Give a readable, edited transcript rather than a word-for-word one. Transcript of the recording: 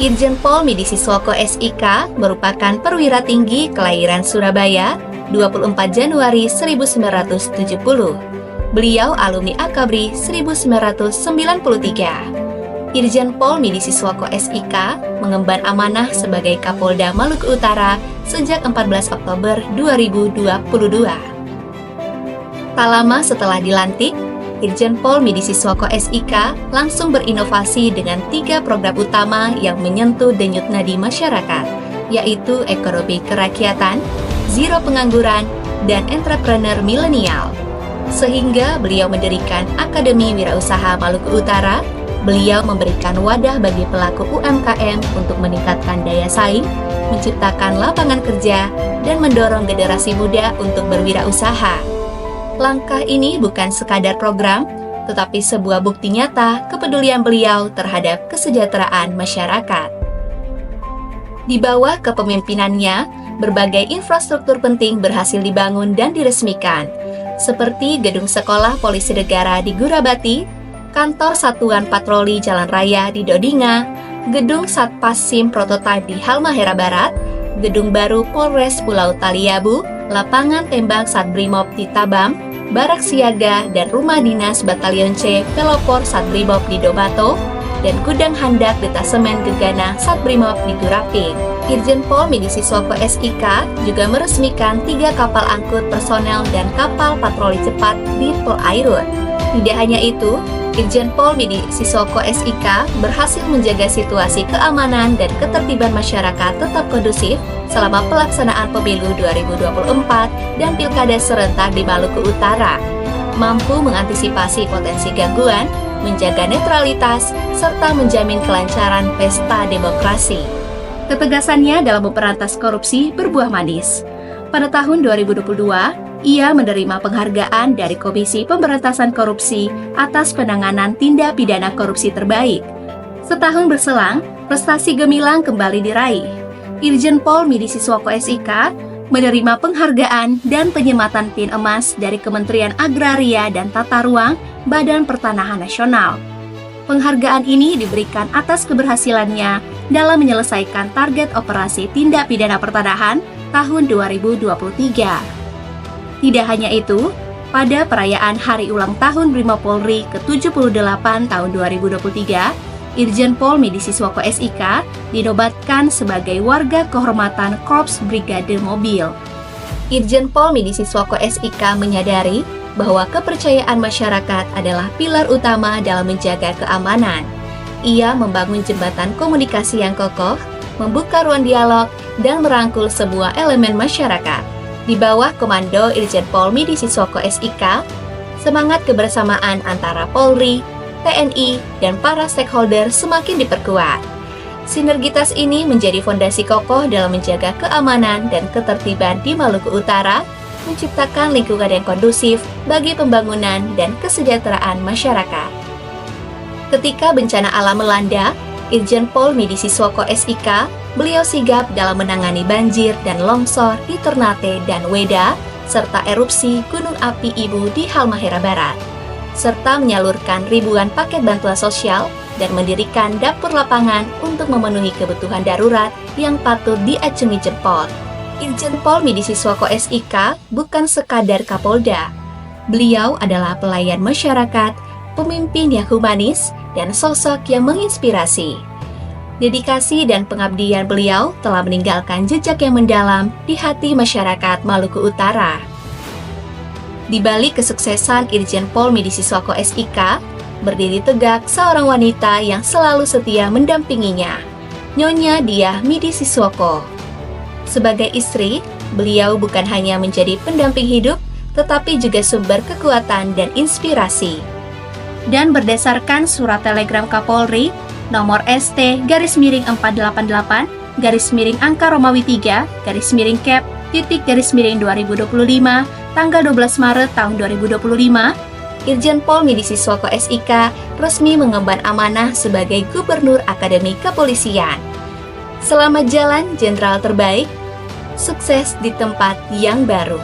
Irjen Pol Midi Siswoko SIK merupakan perwira tinggi kelahiran Surabaya 24 Januari 1970. Beliau alumni Akabri 1993. Irjen Pol Midi Siswoko SIK mengemban amanah sebagai Kapolda Maluku Utara sejak 14 Oktober 2022. Tak lama setelah dilantik, Irjen Pol Midi Siswoko SIK langsung berinovasi dengan 3 program utama yang menyentuh denyut nadi masyarakat, yaitu ekonomi kerakyatan, zero pengangguran, dan entrepreneur milenial. Sehingga beliau mendirikan Akademi Wirausaha Maluku Utara. Beliau memberikan wadah bagi pelaku UMKM untuk meningkatkan daya saing, menciptakan lapangan kerja, dan mendorong generasi muda untuk berwirausaha. Langkah ini bukan sekadar program, tetapi sebuah bukti nyata kepedulian beliau terhadap kesejahteraan masyarakat. Di bawah kepemimpinannya, berbagai infrastruktur penting berhasil dibangun dan diresmikan, seperti gedung sekolah polisi negara di Gurabati, kantor Satuan Patroli Jalan Raya di Dodinga, gedung Satpasim prototipe di Halmahera Barat, gedung baru Polres Pulau Taliabu, lapangan tembak Satbrimob di Tabam, barak siaga dan rumah dinas Batalion C Pelopor Satbrimob di Dobato, dan gudang handak detasemen Gegana Satbrimob di Guraping. Irjen Pol Midi Siswoko SIK juga meresmikan 3 kapal angkut personel dan kapal patroli cepat di Polairut. Tidak hanya itu, Irjen Pol Midi Siswoko SIK berhasil menjaga situasi keamanan dan ketertiban masyarakat tetap kondusif selama pelaksanaan pemilu 2024 dan pilkada serentak di Maluku Utara, mampu mengantisipasi potensi gangguan, menjaga netralitas, serta menjamin kelancaran pesta demokrasi. Ketegasannya dalam memberantas korupsi berbuah manis. Pada tahun 2022, ia menerima penghargaan dari Komisi Pemberantasan Korupsi atas penanganan tindak pidana korupsi terbaik. Setahun berselang, prestasi gemilang kembali diraih. Irjen Pol Midi Siswoko SIK menerima penghargaan dan penyematan pin emas dari Kementerian Agraria dan Tata Ruang Badan Pertanahan Nasional. Penghargaan ini diberikan atas keberhasilannya dalam menyelesaikan target operasi tindak pidana pertanahan tahun 2023. Tidak hanya itu, pada perayaan Hari Ulang Tahun Brimopolri ke-78 tahun 2023, Irjen Pol Midi Siswoko SIK dinobatkan sebagai warga kehormatan Korps Brigade Mobil. Irjen Pol Midi Siswoko SIK menyadari bahwa kepercayaan masyarakat adalah pilar utama dalam menjaga keamanan. Ia membangun jembatan komunikasi yang kokoh, membuka ruang dialog, dan merangkul semua elemen masyarakat. Di bawah komando Irjen Pol Midi Siswoko SIK, semangat kebersamaan antara Polri, TNI, dan para stakeholder semakin diperkuat. Sinergitas ini menjadi fondasi kokoh dalam menjaga keamanan dan ketertiban di Maluku Utara, menciptakan lingkungan yang kondusif bagi pembangunan dan kesejahteraan masyarakat. Ketika bencana alam melanda, Irjen Pol Midi Siswoko SIK, beliau sigap dalam menangani banjir dan longsor di Ternate dan Weda, serta erupsi Gunung Api Ibu di Halmahera Barat, serta menyalurkan ribuan paket bantuan sosial dan mendirikan dapur lapangan untuk memenuhi kebutuhan darurat yang patut diacungi jempol. Irjen Pol Midi Siswoko SIK bukan sekadar Kapolda. Beliau adalah pelayan masyarakat, pemimpin yang humanis, dan sosok yang menginspirasi. Dedikasi dan pengabdian beliau telah meninggalkan jejak yang mendalam di hati masyarakat Maluku Utara. Di balik kesuksesan Irjen Pol Midi Siswoko SIK, berdiri tegak seorang wanita yang selalu setia mendampinginya, Nyonya Diah Midi Siswoko. Sebagai istri, beliau bukan hanya menjadi pendamping hidup, tetapi juga sumber kekuatan dan inspirasi. Dan berdasarkan surat telegram Kapolri nomor ST-488-angka Romawi 3 cap _2025 tanggal 12 Maret tahun 2025, Irjen Pol Midi Siswoko SIK resmi mengemban amanah sebagai Gubernur Akademi Kepolisian. Selamat jalan Jenderal terbaik, sukses di tempat yang baru.